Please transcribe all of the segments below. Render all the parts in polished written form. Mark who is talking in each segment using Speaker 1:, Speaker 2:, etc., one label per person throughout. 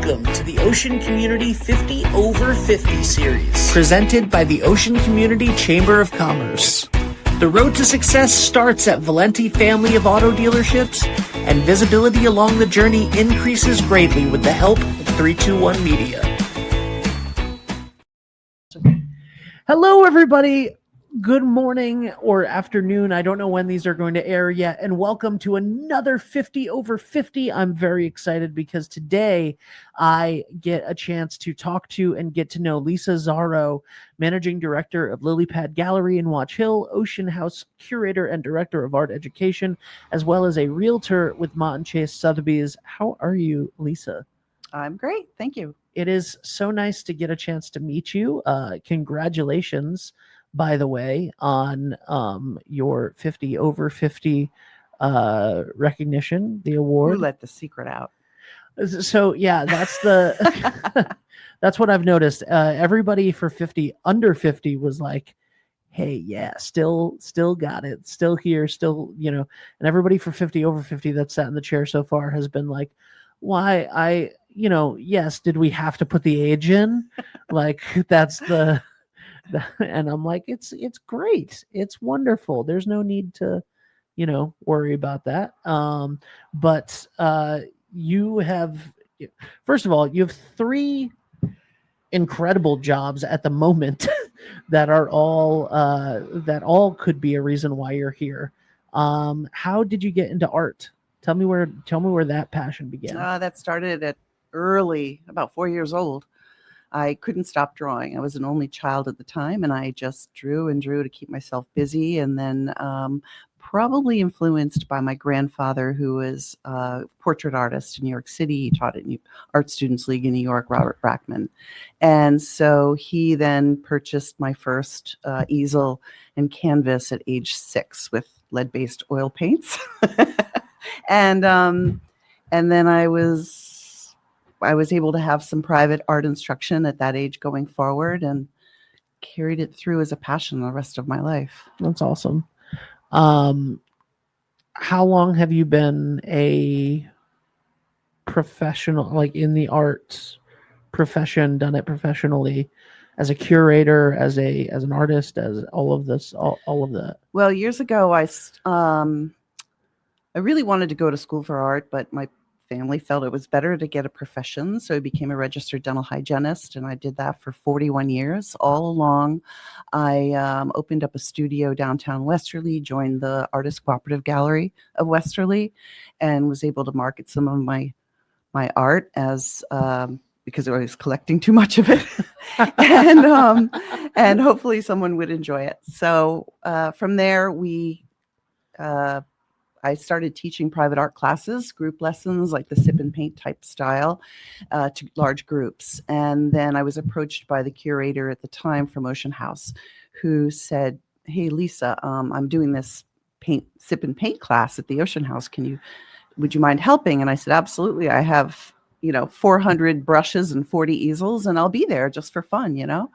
Speaker 1: Welcome to the Ocean Community 50 Over 50 series, presented by the Ocean Community Chamber of Commerce. The road to success starts at Valenti family of auto dealerships, and visibility along the journey increases greatly with the help of 321 Media. Hello, everybody. Good morning or afternoon. I don't know when these are going to air yet. And welcome to another 50 Over 50. I'm very excited because today I get a chance to talk to and get to know Lisa Szaro, Managing Director of Lily Pad Gallery in Watch Hill, Ocean House Curator and Director of Art Education, as well as a Realtor with Mott and Chase Sotheby's. How are you, Lisa?
Speaker 2: I'm great. Thank you.
Speaker 1: It is so nice to get a chance to meet you. Congratulations, by the way, on your 50 Over 50 recognition, the award.
Speaker 2: Who let the secret out?
Speaker 1: So yeah, that's the that's what I've noticed. Everybody for 50 under 50 was like, hey, yeah, still got it, still here, still, and everybody for 50 Over 50 that's sat in the chair so far has been like, why yes, did we have to put the age in? Like that's the and I'm like, it's great. It's wonderful. There's no need to, worry about that. But you have, first of all, you have three incredible jobs at the moment that are all could be a reason why you're here. How did you get into art? Tell me where that passion began.
Speaker 2: That started at early, about 4 years old. I couldn't stop drawing. I was an only child at the time, and I just drew and drew to keep myself busy. And then probably influenced by my grandfather, who was a portrait artist in New York City. He taught at Art Students League in New York, Robert Brackman. And so he then purchased my first easel and canvas at age 6 with lead-based oil paints. And then I was able to have some private art instruction at that age going forward, and carried it through as a passion the rest of my life.
Speaker 1: That's awesome. How long have you been a professional, like in the arts profession, done it professionally, as a curator, as an artist, as all of that?
Speaker 2: Well, years ago, I really wanted to go to school for art, but my family felt it was better to get a profession. So I became a registered dental hygienist, and I did that for 41 years. All along, I opened up a studio downtown Westerly, joined the Artist Cooperative Gallery of Westerly, and was able to market some of my art as because I was collecting too much of it, and hopefully someone would enjoy it. So from there, I started teaching private art classes, group lessons, like the sip and paint type style, to large groups. And then I was approached by the curator at the time from Ocean House, who said, "Hey, Lisa, I'm doing this sip and paint class at the Ocean House. Would you mind helping?" And I said, "Absolutely. I have, 400 brushes and 40 easels, and I'll be there just for fun,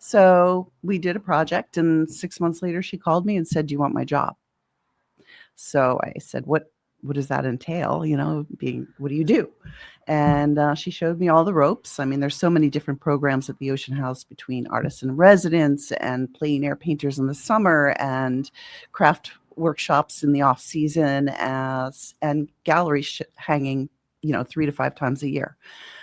Speaker 2: So we did a project, and 6 months later, she called me and said, "Do you want my job?" So I said, what does that entail? What do you do? And she showed me all the ropes. I mean, there's so many different programs at the Ocean House, between artists in residence and plein air painters in the summer and craft workshops in the off season, and galleries hanging, 3 to 5 times a year.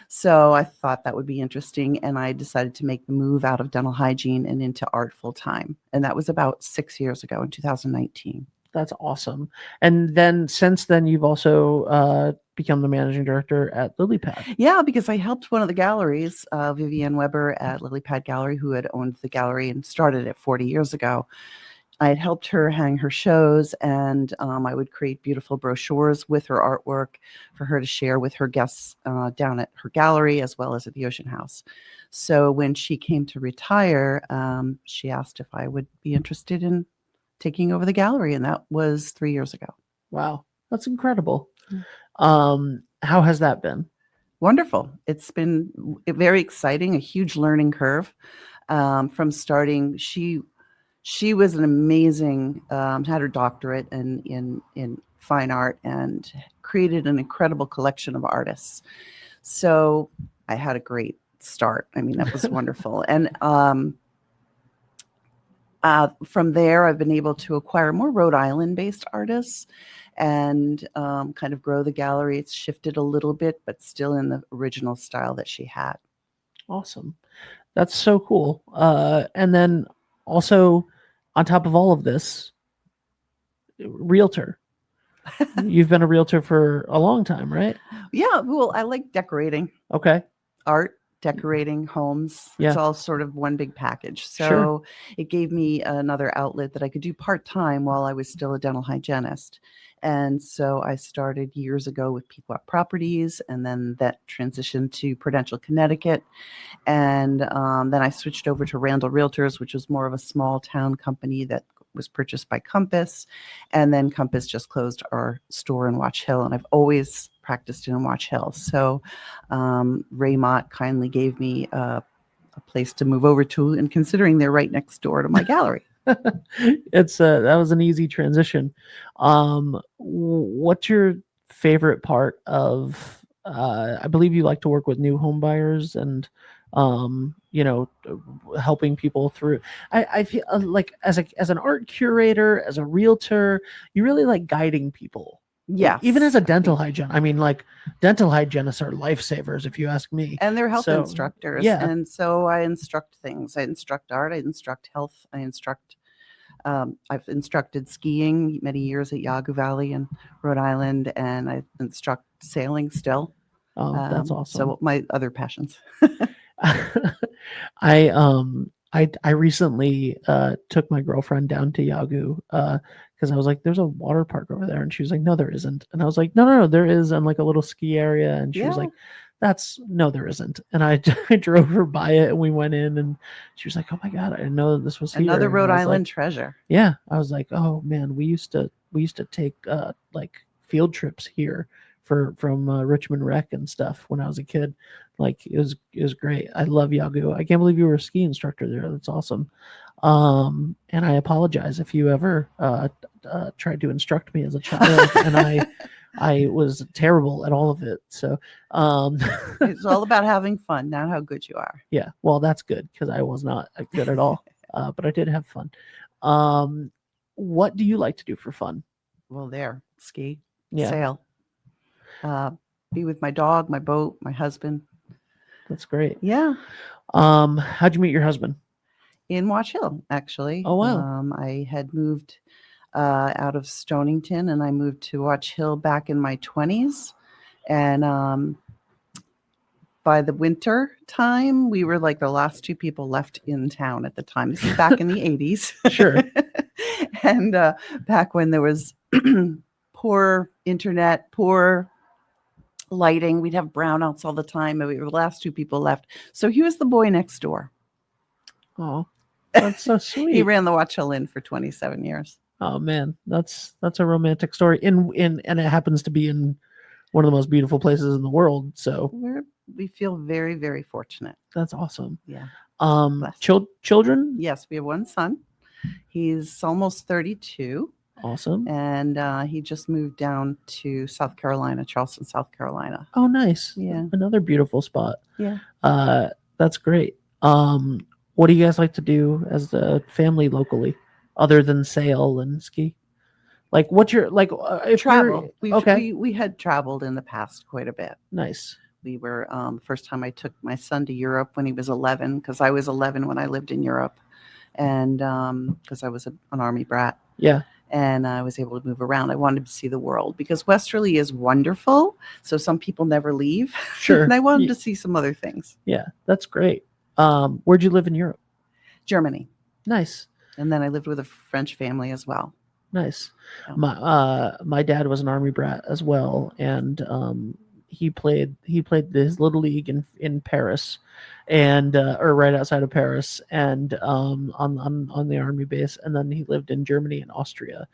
Speaker 2: So I thought that would be interesting, and I decided to make the move out of dental hygiene and into art full time. And that was about 6 years ago, in 2019.
Speaker 1: That's awesome. And then since then, you've also become the managing director at Lily Pad.
Speaker 2: Yeah, because I helped one of the galleries, Vivienne Weber at Lily Pad Gallery, who had owned the gallery and started it 40 years ago. I had helped her hang her shows, and I would create beautiful brochures with her artwork for her to share with her guests down at her gallery, as well as at the Ocean House. So when she came to retire, she asked if I would be interested in taking over the gallery, and that was 3 years ago.
Speaker 1: Wow, that's incredible. How has that been?
Speaker 2: Wonderful. It's been very exciting, a huge learning curve from starting. She was an amazing, had her doctorate in fine art, and created an incredible collection of artists. So I had a great start. I mean, that was wonderful. And from there, I've been able to acquire more Rhode Island-based artists and kind of grow the gallery. It's shifted a little bit, but still in the original style that she had.
Speaker 1: Awesome. That's so cool. And then also on top of all of this, realtor. You've been a realtor for a long time, right?
Speaker 2: Yeah, well, I like decorating,
Speaker 1: Okay.
Speaker 2: art, decorating homes.
Speaker 1: Yeah.
Speaker 2: It's all sort of one big package. So
Speaker 1: Sure.
Speaker 2: it gave me another outlet that I could do part-time while I was still a dental hygienist. And so I started years ago with Pequot Properties, and then that transitioned to Prudential, Connecticut. And then I switched over to Randall Realtors, which was more of a small town company that was purchased by Compass. And then Compass just closed our store in Watch Hill. And I've always practiced in Watch Hill. So Ray Mott kindly gave me a place to move over to, and considering they're right next door to my gallery.
Speaker 1: It's that was an easy transition. What's your favorite part of I believe you like to work with new home buyers and helping people through. I feel like as an art curator, as a realtor, you really like guiding people.
Speaker 2: Yeah.
Speaker 1: Even as a dental hygienist. I mean, like dental hygienists are lifesavers, if you ask me.
Speaker 2: And they're health
Speaker 1: So,
Speaker 2: instructors.
Speaker 1: yeah.
Speaker 2: And so I instruct things. I instruct art. I instruct health. I instruct. I've instructed skiing many years at Yagu Valley in Rhode Island, and I instruct sailing still.
Speaker 1: Oh, that's awesome.
Speaker 2: So my other passions.
Speaker 1: I recently took my girlfriend down to Yagu because I was like, there's a water park over there, and she was like, no, there isn't. And I was like, no, there is, and like a little ski area. And she was like, no, there isn't. And I drove her by it, and we went in, and she was like, oh my God, I didn't know this was here.
Speaker 2: Another Rhode Island
Speaker 1: like,
Speaker 2: treasure.
Speaker 1: Yeah. I was like, oh man, we used to take like field trips here from Richmond Rec and stuff when I was a kid. Like it was great. I love Yagu. I can't believe you were a ski instructor there. That's awesome. And I apologize if you ever tried to instruct me as a child, and I was terrible at all of it. So
Speaker 2: it's all about having fun, not how good you are.
Speaker 1: Yeah, well, that's good because I was not good at all, but I did have fun. What do you like to do for fun?
Speaker 2: Well, ski,
Speaker 1: Yeah.
Speaker 2: sail, be with my dog, my boat, my husband.
Speaker 1: That's great.
Speaker 2: Yeah.
Speaker 1: How'd you meet your husband?
Speaker 2: In Watch Hill, actually.
Speaker 1: Oh, wow.
Speaker 2: I had moved out of Stonington, and I moved to Watch Hill back in my 20s. And by the winter time, we were like the last two people left in town at the time. This is back in the 80s.
Speaker 1: Sure.
Speaker 2: And back when there was poor internet, poor lighting, we'd have brownouts all the time, and we were the last two people left. So he was the boy next door.
Speaker 1: Oh, that's so sweet.
Speaker 2: He ran the Watch Hill Inn for 27 years.
Speaker 1: Oh man, that's a romantic story. And it happens to be in one of the most beautiful places in the world. So
Speaker 2: we feel very, very fortunate.
Speaker 1: That's awesome.
Speaker 2: Yeah.
Speaker 1: Children?
Speaker 2: Yes, we have one son. He's almost 32.
Speaker 1: Awesome.
Speaker 2: And he just moved down to South Carolina, Charleston, South Carolina.
Speaker 1: Oh, nice.
Speaker 2: Yeah.
Speaker 1: Another beautiful spot.
Speaker 2: Yeah.
Speaker 1: That's great. What do you guys like to do as a family locally, other than sail and ski? Like, what's your if
Speaker 2: travel?
Speaker 1: Okay.
Speaker 2: We had traveled in the past quite a bit.
Speaker 1: Nice.
Speaker 2: We were the first time I took my son to Europe when he was 11, because I was 11 when I lived in Europe, and because I was an Army brat.
Speaker 1: Yeah.
Speaker 2: And I was able to move around. I wanted to see the world because Westerly is wonderful. So some people never leave.
Speaker 1: Sure.
Speaker 2: And I wanted to see some other things.
Speaker 1: Yeah, that's great. Where'd you live in Europe?
Speaker 2: Germany.
Speaker 1: Nice.
Speaker 2: And then I lived with a French family as well.
Speaker 1: Nice.
Speaker 2: Yeah.
Speaker 1: My dad was an Army brat as well, and he played his little league in Paris, and or right outside of Paris, and on the Army base, and then he lived in Germany and Austria.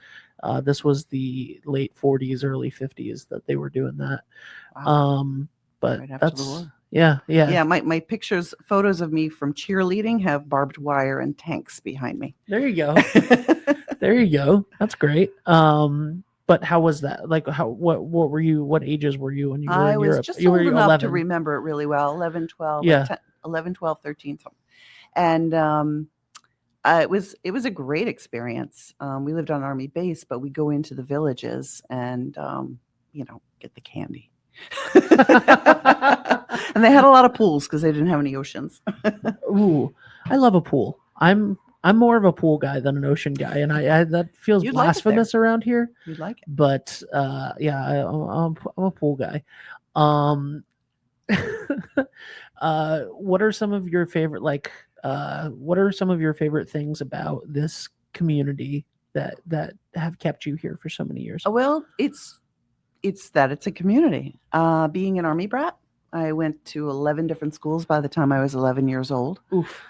Speaker 1: This was the late 40s, early 50s that they were doing that.
Speaker 2: Wow.
Speaker 1: But
Speaker 2: right after the war.
Speaker 1: Yeah.
Speaker 2: My photos of me from cheerleading have barbed wire and tanks behind me.
Speaker 1: There you go. There you go. That's great. But But how was that? Like, what were you? What ages were you when you were
Speaker 2: I
Speaker 1: in
Speaker 2: was
Speaker 1: Europe?
Speaker 2: just
Speaker 1: You were
Speaker 2: old enough to
Speaker 1: 11.
Speaker 2: remember it really well. 11, 12,
Speaker 1: Yeah.
Speaker 2: 10, 11, 12, 13, something. And it was a great experience. We lived on Army base, but we go into the villages and get the candy. And they had a lot of pools because they didn't have any oceans.
Speaker 1: Ooh, I love a pool. I'm more of a pool guy than an ocean guy, and I that feels
Speaker 2: You'd like it there.
Speaker 1: blasphemous around here.
Speaker 2: You'd like it.
Speaker 1: But yeah, I'm a pool guy. Um, what are some of your favorite what are some of your favorite things about this community that have kept you here for so many years?
Speaker 2: Well, it's that it's a community. Being an Army brat, I went to 11 different schools by the time I was 11 years old.
Speaker 1: Oof.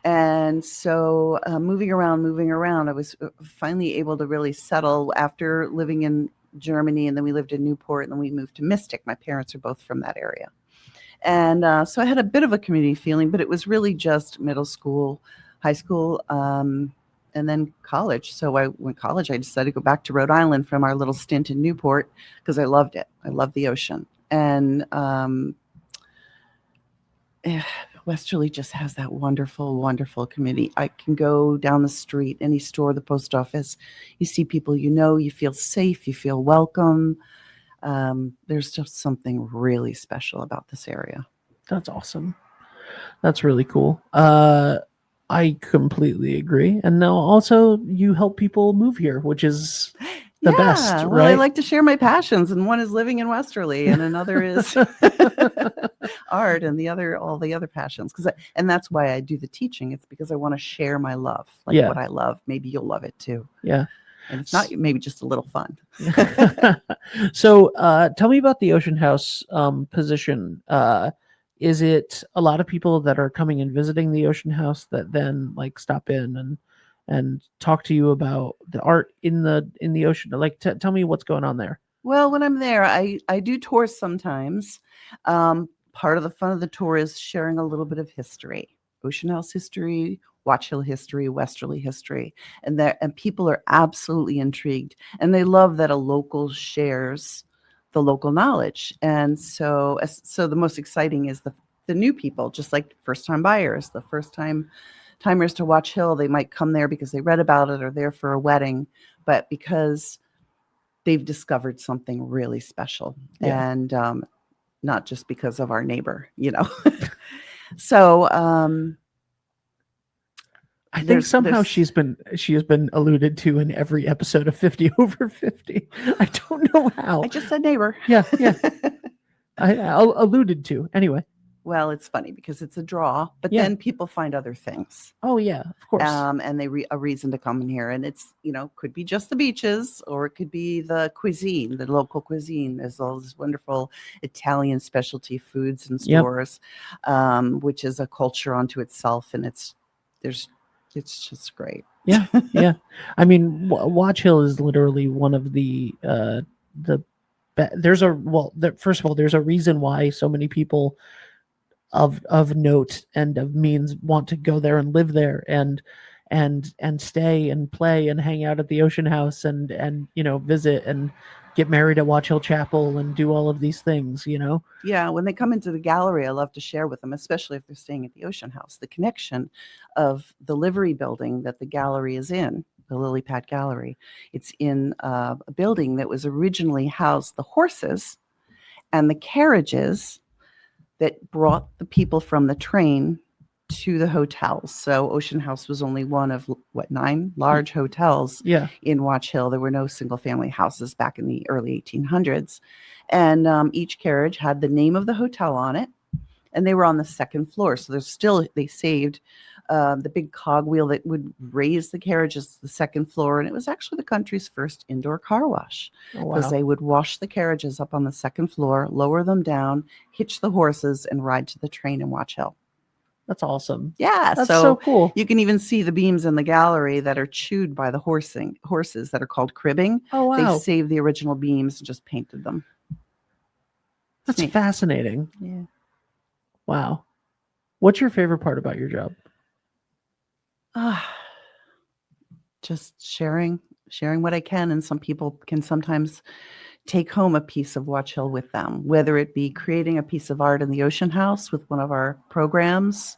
Speaker 2: And so moving around, I was finally able to really settle after living in Germany. And then we lived in Newport, and then we moved to Mystic. My parents are both from that area. And so I had a bit of a community feeling, but it was really just middle school, high school, and then college. So I went college. I decided to go back to Rhode Island from our little stint in Newport because I loved it. I loved the ocean. And Westerly just has that wonderful, wonderful community. I can go down the street, any store, the post office. You see people you feel safe, you feel welcome. There's just something really special about this area.
Speaker 1: That's awesome. That's really cool. I completely agree. And now also you help people move here, which is the best, right?
Speaker 2: Well, I like to share my passions, and one is living in Westerly, and another is art, and all the other passions. And that's why I do the teaching. It's because I want to share my love, what I love. Maybe you'll love it too.
Speaker 1: Yeah.
Speaker 2: And it's not maybe just a little fun.
Speaker 1: So tell me about the Ocean House position. Is it a lot of people that are coming and visiting the Ocean House that then stop in and talk to you about the art in the ocean? Tell me what's going on there.
Speaker 2: Well, when I'm there, I do tours sometimes. Part of the fun of the tour is sharing a little bit of history, Ocean House history, Watch Hill history, Westerly history, and people are absolutely intrigued, and they love that a local shares the local knowledge. And so the most exciting is the new people, just like first-time buyers, the timers to Watch Hill. They might come there because they read about it or there for a wedding, but because they've discovered something really special, and not just because of our neighbor, So
Speaker 1: I think somehow she has been alluded to in every episode of 50 Over 50. I don't know how.
Speaker 2: I just said neighbor.
Speaker 1: Yeah. I alluded to anyway.
Speaker 2: Well, it's funny because it's a draw, but then people find other things.
Speaker 1: Oh yeah, of course.
Speaker 2: And they a reason to come in here, and it's could be just the beaches, or it could be the cuisine, the local cuisine. There's all this wonderful Italian specialty foods and stores, which is a culture unto itself, and it's just great.
Speaker 1: Yeah. I mean, Watch Hill is literally one of the first of all, there's a reason why so many people of note and of means want to go there and live there and stay and play and hang out at the Ocean House and visit and get married at Watch Hill Chapel and do all of these things.
Speaker 2: Yeah, when they come into the gallery, I love to share with them, especially if they're staying at the Ocean House, the connection of the livery building that the gallery is in, the Lily Pad Gallery. It's in a building that was originally housed the horses and the carriages that brought the people from the train to the hotels. So Ocean House was only one of 9 large hotels in Watch Hill. There were no single family houses back in the early 1800s. And each carriage had the name of the hotel on it, and they were on the second floor. So they saved the big cogwheel that would raise the carriages to the second floor. And it was actually the country's first indoor car wash, because they would wash the carriages up on the second floor, lower them down, hitch the horses, and ride to the train in Watch Hill.
Speaker 1: That's awesome.
Speaker 2: Yeah,
Speaker 1: that's so cool.
Speaker 2: You can even see the beams in the gallery that are chewed by the horses that are called cribbing.
Speaker 1: Oh, wow.
Speaker 2: They saved the original beams and just painted them.
Speaker 1: That's fascinating.
Speaker 2: Yeah.
Speaker 1: Wow. What's your favorite part about your job?
Speaker 2: Just sharing sharing what I can. And some people can sometimes take home a piece of Watch Hill with them, whether it be creating a piece of art in the Ocean House with one of our programs,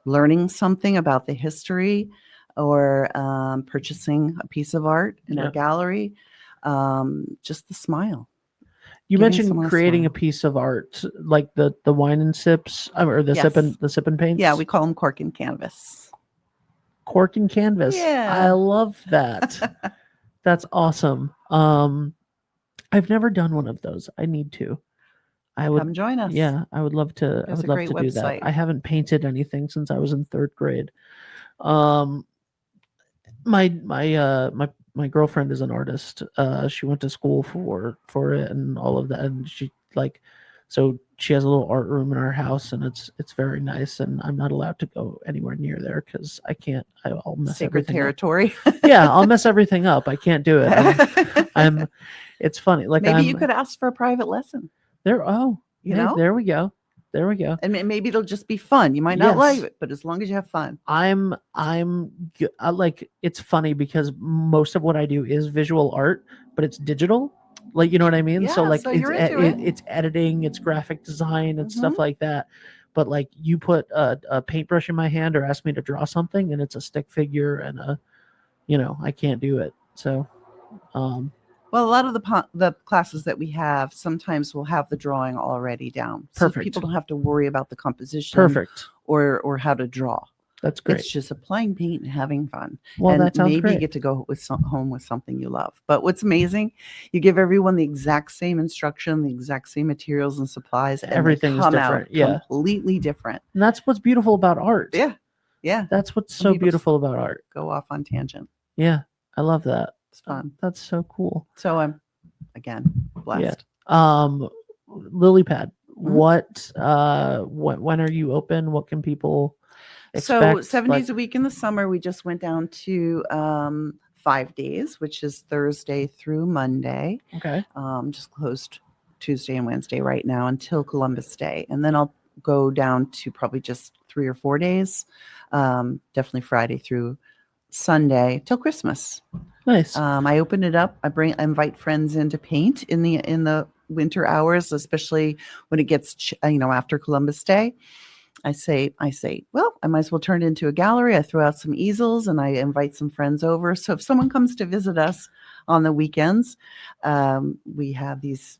Speaker 2: learning something about the history, or purchasing a piece of art in our gallery. Just the smile.
Speaker 1: You
Speaker 2: Giving
Speaker 1: mentioned
Speaker 2: someone a
Speaker 1: creating a
Speaker 2: smile.
Speaker 1: piece of art, like the wine and sips, or the
Speaker 2: Yes.
Speaker 1: sip and paints.
Speaker 2: Yeah, we call them cork and canvas.
Speaker 1: Cork and canvas. I
Speaker 2: Yeah.
Speaker 1: love that. That's awesome. I've never done one of those. I need to. I would
Speaker 2: Come join us.
Speaker 1: Yeah, I would love to. I
Speaker 2: There's
Speaker 1: would
Speaker 2: a
Speaker 1: love
Speaker 2: great
Speaker 1: to do that.
Speaker 2: website.
Speaker 1: I haven't painted anything since I was in 3rd grade. Um, my girlfriend is an artist. She went to school for it and all of that, and so she has a little art room in our house, and it's very nice. And I'm not allowed to go anywhere near there because I can't. I'll mess
Speaker 2: Sacred
Speaker 1: everything
Speaker 2: territory.
Speaker 1: up. Yeah, I'll mess everything up. I can't do it. I'm It's funny. Like
Speaker 2: maybe you could ask for a private lesson.
Speaker 1: There. Oh,
Speaker 2: You
Speaker 1: hey,
Speaker 2: know?
Speaker 1: there we go. There we go.
Speaker 2: And maybe it'll just be fun. You might not like it, but as long as you have fun.
Speaker 1: It's funny because most of what I do is visual art, but it's digital. Like, you know what I mean? So
Speaker 2: Yeah,
Speaker 1: like
Speaker 2: so you're into it.
Speaker 1: it's editing, it's graphic design and
Speaker 2: Mm-hmm.
Speaker 1: stuff like that. But like you put a paintbrush in my hand or ask me to draw something and it's a stick figure and I can't do it. So,
Speaker 2: well, a lot of the classes that we have sometimes will have the drawing already down.
Speaker 1: Perfect.
Speaker 2: So people don't have to worry about the composition.
Speaker 1: Perfect.
Speaker 2: Or how to draw.
Speaker 1: That's great.
Speaker 2: It's just applying paint and having fun.
Speaker 1: Well,
Speaker 2: and
Speaker 1: that sounds
Speaker 2: maybe
Speaker 1: great.
Speaker 2: You get to go home with something you love. But what's amazing, you give everyone the exact same instruction, the exact same materials and supplies, and
Speaker 1: everything's
Speaker 2: come
Speaker 1: different.
Speaker 2: out completely different.
Speaker 1: And that's what's beautiful about art.
Speaker 2: Yeah. Yeah.
Speaker 1: That's what's so beautiful about art.
Speaker 2: Go off on tangent.
Speaker 1: Yeah. I love that.
Speaker 2: It's fun.
Speaker 1: That's so cool.
Speaker 2: So I'm, again, blessed.
Speaker 1: Yeah. Lilypad,
Speaker 2: Mm-hmm.
Speaker 1: when are you open? What can people expect?
Speaker 2: So 7 days a week in the summer. We just went down to 5 days, which is Thursday through Monday.
Speaker 1: Okay.
Speaker 2: Just closed Tuesday and Wednesday right now until Columbus Day. And then I'll go down to probably just 3 or 4 days. Definitely Friday through Sunday till Christmas.
Speaker 1: Nice.
Speaker 2: I open it up. I invite friends in to paint in the winter hours, especially when it gets after Columbus Day. I say, well, I might as well turn it into a gallery. I throw out some easels and I invite some friends over. So if someone comes to visit us on the weekends, we have these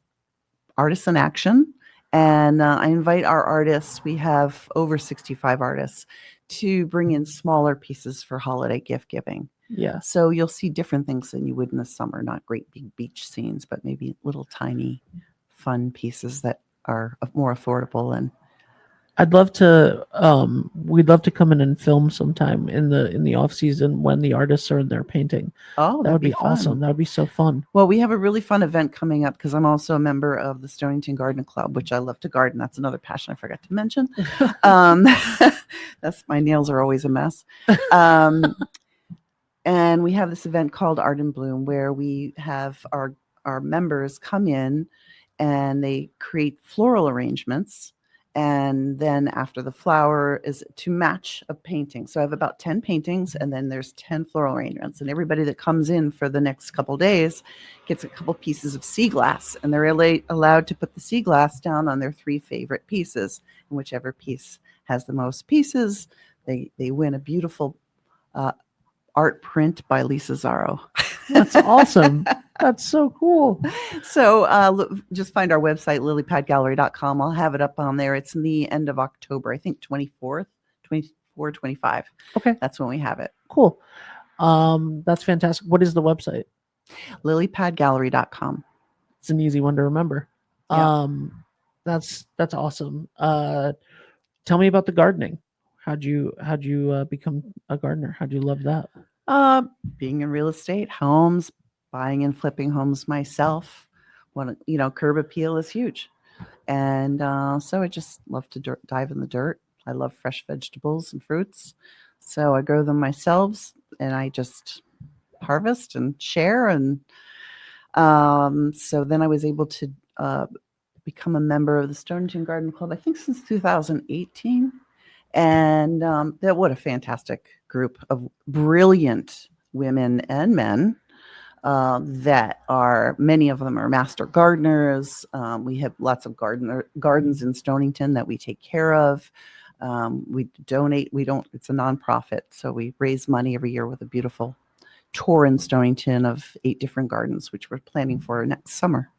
Speaker 2: artists in action. And I invite our artists. We have over 65 artists to bring in smaller pieces for holiday gift giving.
Speaker 1: Yeah.
Speaker 2: So you'll see different things than you would in the summer, not great big beach scenes, but maybe little tiny fun pieces that are more affordable. And
Speaker 1: I'd love to we'd love to come in and film sometime in the off season when the artists are in there painting.
Speaker 2: Oh,
Speaker 1: that would be awesome. That would be so fun.
Speaker 2: Well, we have a really fun event coming up because I'm also a member of the Stonington Garden Club, which I love to garden. That's another passion I forgot to mention. That's my nails are always a mess. And we have this event called Art in Bloom where we have our members come in and they create floral arrangements. And then after the flower is to match a painting. So I have about 10 paintings and then there's 10 floral arrangements. And everybody that comes in for the next couple days gets a couple pieces of sea glass. And they're allowed to put the sea glass down on their 3 favorite pieces. And whichever piece has the most pieces, they win a beautiful art print by Lisa Szaro.
Speaker 1: That's awesome. That's so cool.
Speaker 2: So just find our website, lilypadgallery.com. I'll have it up on there. It's in the end of October, I think 24th, 24, 25.
Speaker 1: Okay.
Speaker 2: That's when we have it.
Speaker 1: Cool. That's fantastic. What is the website?
Speaker 2: lilypadgallery.com.
Speaker 1: It's an easy one to remember.
Speaker 2: Yeah.
Speaker 1: That's awesome. Tell me about the gardening. How'd you become a gardener? How'd you love that?
Speaker 2: Being in real estate, homes, buying and flipping homes myself. Curb appeal is huge. And so I just love to dive in the dirt. I love fresh vegetables and fruits. So I grow them myself and I just harvest and share. And so then I was able to become a member of the Stonington Garden Club, I think since 2018. And what a fantastic group of brilliant women and men that are, many of them are master gardeners. We have lots of gardens in Stonington that we take care of. We donate. It's a nonprofit, so we raise money every year with a beautiful tour in Stonington of 8 different gardens, which we're planning for next summer.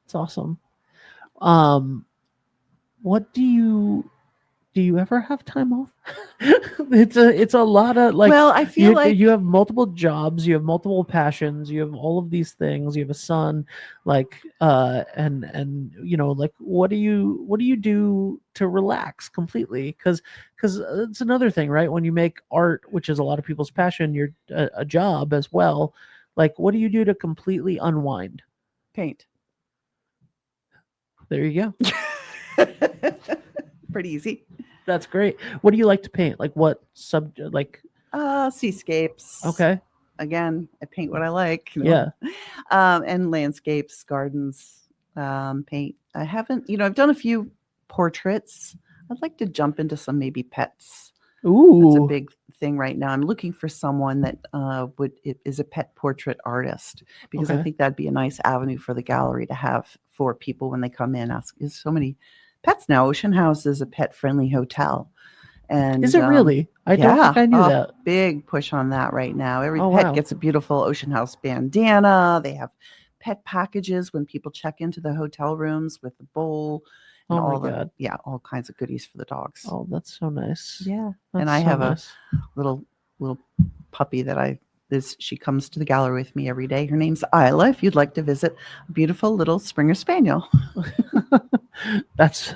Speaker 1: It's awesome. What do you ever have time off? It's a lot of like,
Speaker 2: well, I feel like
Speaker 1: you have multiple jobs, you have multiple passions, you have all of these things, you have a son, like and like what do you do to relax completely? Because it's another thing, right? When you make art, which is a lot of people's passion, you're a job as well. Like, what do you do to completely unwind?
Speaker 2: paint.
Speaker 1: There you go.
Speaker 2: Pretty easy.
Speaker 1: That's great. What do you like to paint? Like what subject? Like,
Speaker 2: Seascapes.
Speaker 1: okay,
Speaker 2: Again, I paint what I like.
Speaker 1: yeah,
Speaker 2: And landscapes, gardens, paint. I haven't, I've done a few portraits. I'd like to jump into some maybe pets. That's a
Speaker 1: ooh,
Speaker 2: big thing right now. I'm looking for someone that is a pet portrait artist, because I
Speaker 1: okay.
Speaker 2: think that'd be a nice avenue for the gallery to have for people when they come in. Ask, there's so many pets now. Ocean House is a pet-friendly hotel. And
Speaker 1: Is it really? I don't
Speaker 2: yeah,
Speaker 1: think I knew that.
Speaker 2: big push on that right now. Every
Speaker 1: Oh
Speaker 2: pet
Speaker 1: wow.
Speaker 2: gets a beautiful Ocean House bandana. They have pet packages when people check into the hotel rooms with the bowl and
Speaker 1: Oh my
Speaker 2: all
Speaker 1: god.
Speaker 2: all kinds of goodies for the dogs.
Speaker 1: Oh, that's so nice.
Speaker 2: Yeah.
Speaker 1: That's
Speaker 2: And I
Speaker 1: so
Speaker 2: have
Speaker 1: nice.
Speaker 2: a little puppy that she comes to the gallery with me every day. Her name's Isla. If you'd like to visit, a beautiful little Springer Spaniel.
Speaker 1: That's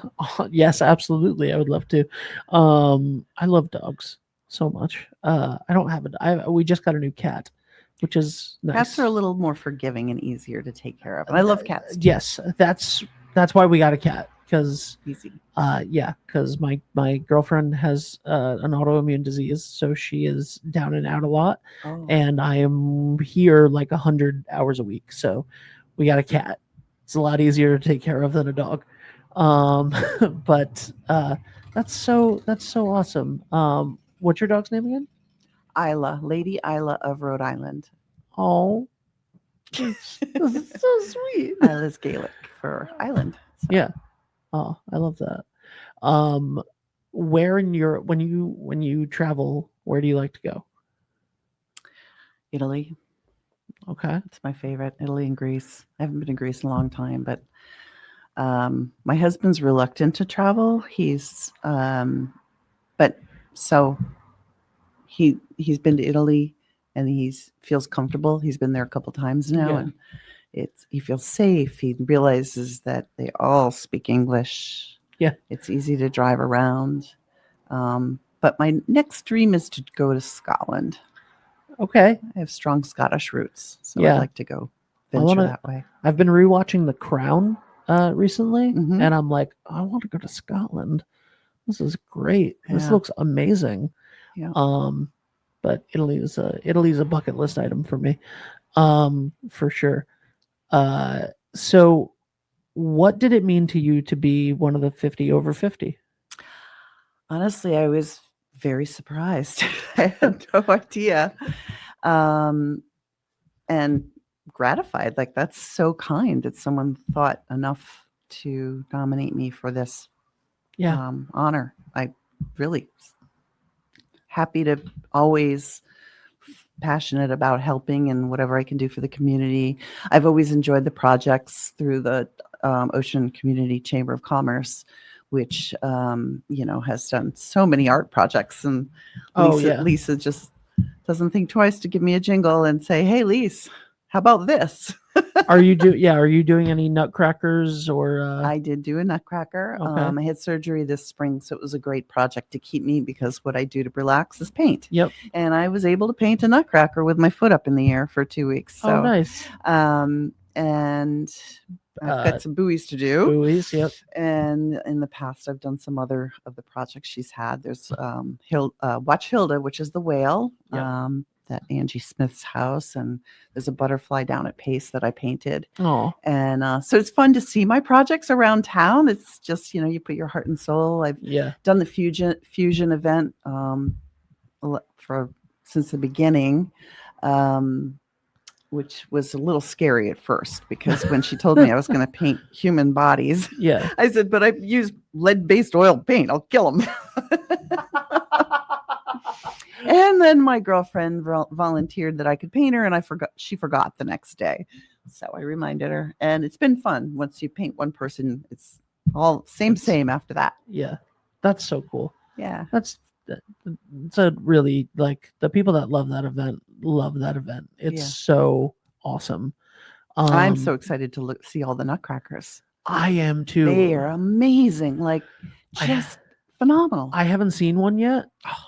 Speaker 1: yes, absolutely. I would love to. I love dogs so much. I don't have we just got a new cat, which is nice.
Speaker 2: Cats are a little more forgiving and easier to take care of. And I love cats too.
Speaker 1: Yes, that's why we got a cat, because
Speaker 2: Easy.
Speaker 1: because my girlfriend has an autoimmune disease, so she is down and out a lot,
Speaker 2: Oh.
Speaker 1: and I am here like 100 hours a week. So we got a cat. It's a lot easier to take care of than a dog. But that's so awesome. What's your dog's name again?
Speaker 2: Isla, Lady Isla of Rhode Island.
Speaker 1: Oh, that's so sweet.
Speaker 2: Isla's Gaelic for island. So.
Speaker 1: Yeah. Oh, I love that. Where in Europe, when you travel, where do you like to go?
Speaker 2: Italy.
Speaker 1: Okay.
Speaker 2: It's my favorite. Italy and Greece. I haven't been to Greece in a long time, but my husband's reluctant to travel. He's but so he's been to Italy and feels comfortable. He's been there a couple times now,
Speaker 1: Yeah.
Speaker 2: and he feels safe. He realizes that they all speak English.
Speaker 1: Yeah.
Speaker 2: It's easy to drive around. But my next dream is to go to Scotland.
Speaker 1: Okay.
Speaker 2: I have strong Scottish roots, so
Speaker 1: Yeah.
Speaker 2: I'd like to go venture that way.
Speaker 1: I've been rewatching The Crown recently,
Speaker 2: Mhm.
Speaker 1: and I'm like, I want to go to Scotland. This is great. This
Speaker 2: Yeah.
Speaker 1: looks amazing.
Speaker 2: Yeah.
Speaker 1: But Italy's a bucket list item for me, for sure. So what did it mean to you to be one of the 50 over 50?
Speaker 2: Honestly, I was very surprised. I had no idea. And gratified. Like, that's so kind that someone thought enough to nominate me for this honor. I really happy to always passionate about helping and whatever I can do for the community. I've always enjoyed the projects through the Ocean Community Chamber of Commerce, which has done so many art projects. And Lisa just doesn't think twice to give me a jingle and say, "Hey, Lise, how about this?"
Speaker 1: Are you doing any nutcrackers or?
Speaker 2: I did do a nutcracker.
Speaker 1: Okay.
Speaker 2: I had surgery this spring, so it was a great project to keep me, because what I do to relax is paint.
Speaker 1: Yep.
Speaker 2: And I was able to paint a nutcracker with my foot up in the air for 2 weeks. So,
Speaker 1: nice.
Speaker 2: And I've got some buoys to do.
Speaker 1: Buoys, yep.
Speaker 2: And in the past, I've done some other of the projects she's had. There's Watch Hilda, which is the whale.
Speaker 1: Yep.
Speaker 2: That Angie Smith's house, and there's a butterfly down at Pace that I painted.
Speaker 1: Oh,
Speaker 2: and so it's fun to see my projects around town. It's just, you put your heart and soul. I've done the fusion event since the beginning. which was a little scary at first because when she told me I was going to paint human bodies,
Speaker 1: Yeah.
Speaker 2: I said, but I use lead-based oil paint. I'll kill them. And then my girlfriend volunteered that I could paint her, and she forgot the next day. So I reminded her, and it's been fun. Once you paint one person, it's all same after that.
Speaker 1: Yeah. That's so cool.
Speaker 2: Yeah.
Speaker 1: It's a really, like, the people that love that event. It's so awesome.
Speaker 2: I'm so excited to see all the nutcrackers.
Speaker 1: I am too.
Speaker 2: They are amazing. Like, just phenomenal.
Speaker 1: I haven't seen one yet.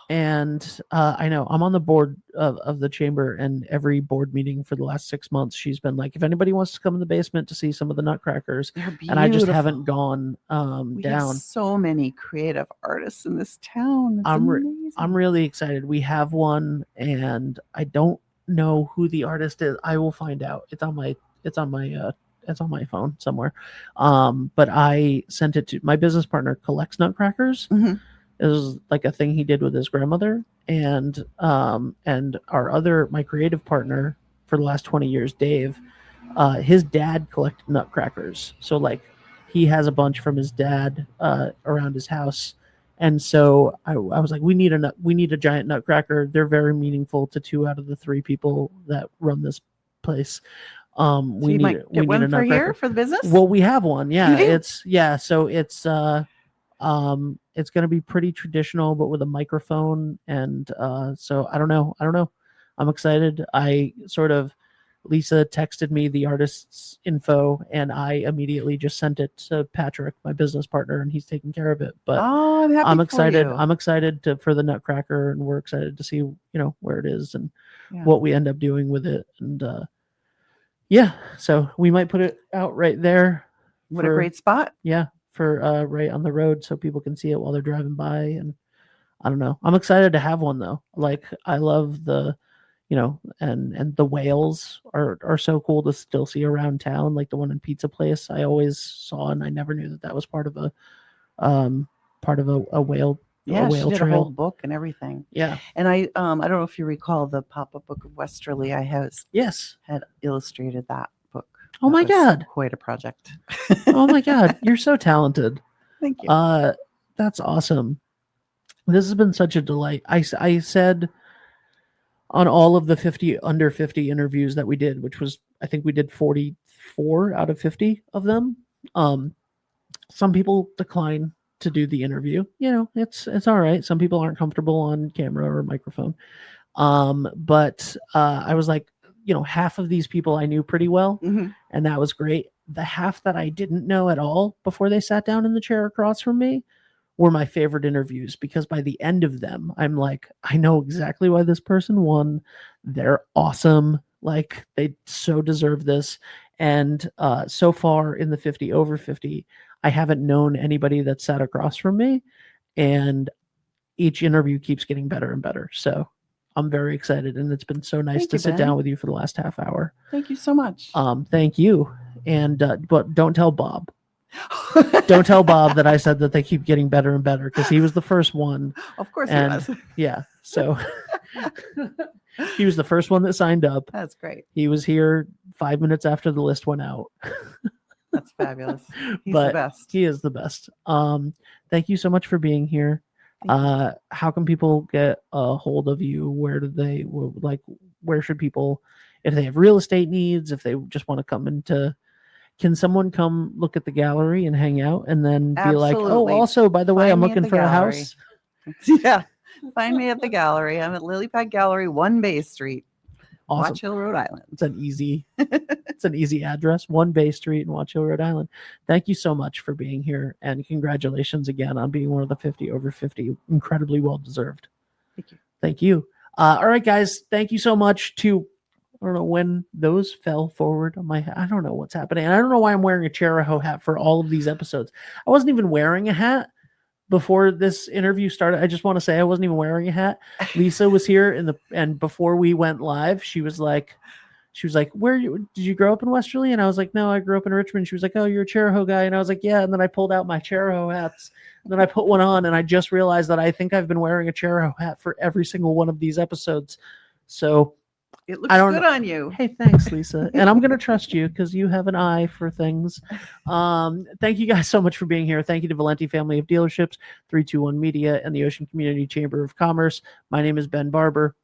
Speaker 1: And I know I'm on the board of the chamber, and every board meeting for the last 6 months, she's been like, if anybody wants to come in the basement to see some of the nutcrackers, and I just haven't gone
Speaker 2: we
Speaker 1: down.
Speaker 2: Have so many creative artists in this town. It's
Speaker 1: I'm really excited. We have one, and I don't know who the artist is. I will find out. It's on my phone somewhere. But I sent it to my business partner. Collects nutcrackers.
Speaker 2: Mm-hmm.
Speaker 1: It was like a thing he did with his grandmother, and my creative partner for the last 20 years, Dave, his dad collected nutcrackers. So like he has a bunch from his dad around his house. And so I was like, we need a giant nutcracker. They're very meaningful to 2 out of the 3 people that run this place. We need a nutcracker
Speaker 2: here for the business.
Speaker 1: Well, we have one. Yeah, so it's going to be pretty traditional, but with a microphone. And so I don't know. I'm excited. Lisa texted me the artist's info, and I immediately just sent it to Patrick, my business partner, and he's taking care of it. But I'm excited. I'm excited for the nutcracker, and we're excited to see, where it is and what we end up doing with it. And so we might put it out right there.
Speaker 2: What a great spot.
Speaker 1: Yeah. For right on the road, so people can see it while they're driving by. And I don't know, I'm excited to have one though. Like, I love the, and the whales are so cool to still see around town, like the one in Pizza Place I always saw, and I never knew that was part of a whale.
Speaker 2: Yeah,
Speaker 1: a whale
Speaker 2: she did
Speaker 1: trail.
Speaker 2: a whole book and everything.
Speaker 1: Yeah.
Speaker 2: And I don't know if you recall the pop-up Book of Westerly. I had illustrated that book.
Speaker 1: Oh my God.
Speaker 2: Quite a project.
Speaker 1: Oh my God. You're so talented.
Speaker 2: Thank you.
Speaker 1: That's awesome. This has been such a delight. I said on all of the under 50 interviews that we did, which was, I think we did 44 out of 50 of them. Some people decline to do the interview. It's all right. Some people aren't comfortable on camera or microphone. But I was like, half of these people I knew pretty well, and that was great. The half that I didn't know at all before they sat down in the chair across from me were my favorite interviews, because by the end of them, I'm like, I know exactly why this person won. They're awesome. Like, they so deserve this. And so far in the 50 over 50, I haven't known anybody that sat across from me, and each interview keeps getting better and better. So I'm very excited, and it's been so nice to sit down with you for the last half hour.
Speaker 2: Thank you so much.
Speaker 1: Thank you. And but don't tell Bob. Don't tell Bob that I said that they keep getting better and better, because he was the first one.
Speaker 2: Of course he was.
Speaker 1: Yeah. So he was the first one that signed up.
Speaker 2: That's great.
Speaker 1: He was here 5 minutes after the list went out.
Speaker 2: That's fabulous. He's the best.
Speaker 1: He is the best. Thank you so much for being here. How can people get a hold of you? Where should people, if they have real estate needs, if they just want to come into, can someone come look at the gallery and hang out and then be like, oh, also, by the way, I'm looking for a house?
Speaker 2: Yeah. Find me at the gallery. I'm at Lily Pad Gallery, 1 Bay Street,
Speaker 1: awesome.
Speaker 2: Watch Hill, Rhode Island.
Speaker 1: It's an easy address, 1 Bay Street in Watch Hill, Rhode Island. Thank you so much for being here, and congratulations again on being one of the 50 over 50. Incredibly well deserved. Thank you. All right, guys. Thank you so much to, I don't know when those fell forward on my, I don't know what's happening. I don't know why I'm wearing a Cheraho hat for all of these episodes. I wasn't even wearing a hat before this interview started. I just want to say I wasn't even wearing a hat. Lisa was here and before we went live, she was like, did you grow up in Westerly? And I was like, no, I grew up in Richmond. She was like, oh, you're a Cheraho guy. And I was like, yeah. And then I pulled out my Cheraho hats, and then I put one on, and I just realized that I think I've been wearing a Cheraho hat for every single one of these episodes. So
Speaker 2: It looks
Speaker 1: don't
Speaker 2: good on you.
Speaker 1: Hey, thanks, Lisa. And I'm going to trust you because you have an eye for things. Thank you guys so much for being here. Thank you to Valenti Family of Dealerships, 321 Media, and the Ocean Community Chamber of Commerce. My name is Ben Barber.